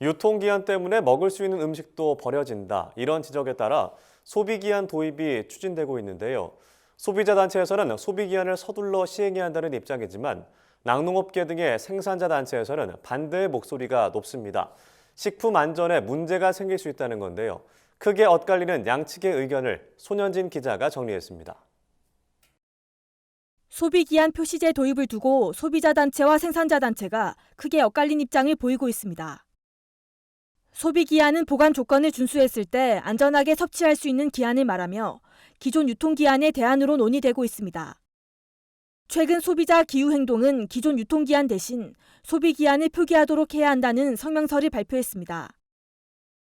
유통기한 때문에 먹을 수 있는 음식도 버려진다. 이런 지적에 따라 소비기한 도입이 추진되고 있는데요. 소비자 단체에서는 소비기한을 서둘러 시행해야 한다는 입장이지만 낙농업계 등의 생산자 단체에서는 반대의 목소리가 높습니다. 식품 안전에 문제가 생길 수 있다는 건데요. 크게 엇갈리는 양측의 의견을 손현진 기자가 정리했습니다. 소비기한 표시제 도입을 두고 소비자 단체와 생산자 단체가 크게 엇갈린 입장을 보이고 있습니다. 소비기한은 보관 조건을 준수했을 때 안전하게 섭취할 수 있는 기한을 말하며 기존 유통기한의 대안으로 논의되고 있습니다. 최근 소비자 기후행동은 기존 유통기한 대신 소비기한을 표기하도록 해야 한다는 성명서를 발표했습니다.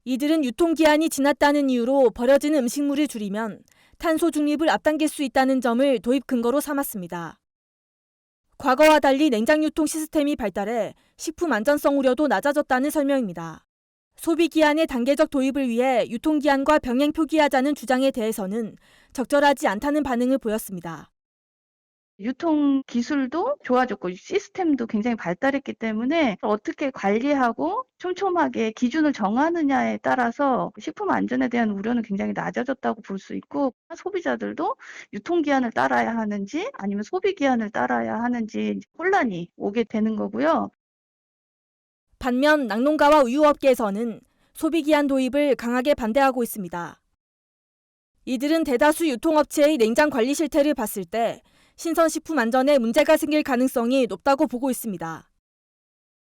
이들은 유통기한이 지났다는 이유로 버려지는 음식물을 줄이면 탄소 중립을 앞당길 수 있다는 점을 도입 근거로 삼았습니다. 과거와 달리 냉장 유통 시스템이 발달해 식품 안전성 우려도 낮아졌다는 설명입니다. 소비기한의 단계적 도입을 위해 유통기한과 병행 표기하자는 주장에 대해서는 적절하지 않다는 반응을 보였습니다. 유통 기술도 좋아졌고 시스템도 굉장히 발달했기 때문에 어떻게 관리하고 촘촘하게 기준을 정하느냐에 따라서 식품 안전에 대한 우려는 굉장히 낮아졌다고 볼 수 있고, 소비자들도 유통기한을 따라야 하는지 아니면 소비기한을 따라야 하는지 혼란이 오게 되는 거고요. 반면 낙농가와 우유업계에서는 소비기한 도입을 강하게 반대하고 있습니다. 이들은 대다수 유통업체의 냉장 관리 실태를 봤을 때 신선식품 안전에 문제가 생길 가능성이 높다고 보고 있습니다.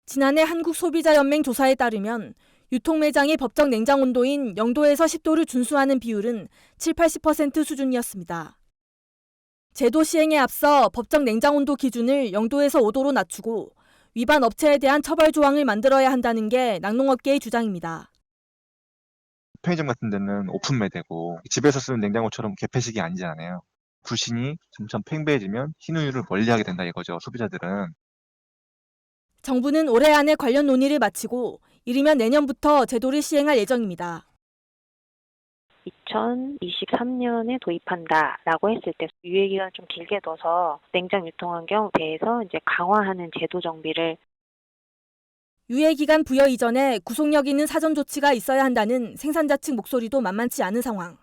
지난해 한국소비자연맹 조사에 따르면 유통매장의 법정 냉장 온도인 0도에서 10도를 준수하는 비율은 70~80% 수준이었습니다. 제도 시행에 앞서 법정 냉장 온도 기준을 0도에서 5도로 낮추고 위반 업체에 대한 처벌 조항을 만들어야 한다는 게 낙농업계의 주장입니다. 편의점 같은 데는 오픈 매대고 집에서 쓰는 냉장고처럼 개폐식이 아니잖아요. 불신이 점점 팽배해지면 흰우유를 멀리하게 된다 이거죠, 소비자들은. 정부는 올해 안에 관련 논의를 마치고 이르면 내년부터 제도를 시행할 예정입니다. 2023년에 도입한다라고 했을 때 유예기간 좀 길게 둬서 냉장 유통환경에 대해서 이제 강화하는 제도 정비를 유예기간 부여 이전에 구속력 있는 사전 조치가 있어야 한다는 생산자 측 목소리도 만만치 않은 상황.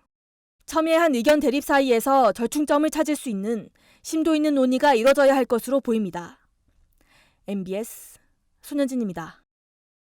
첨예한 의견 대립 사이에서 절충점을 찾을 수 있는 심도 있는 논의가 이뤄져야 할 것으로 보입니다. MBS 손현진입니다.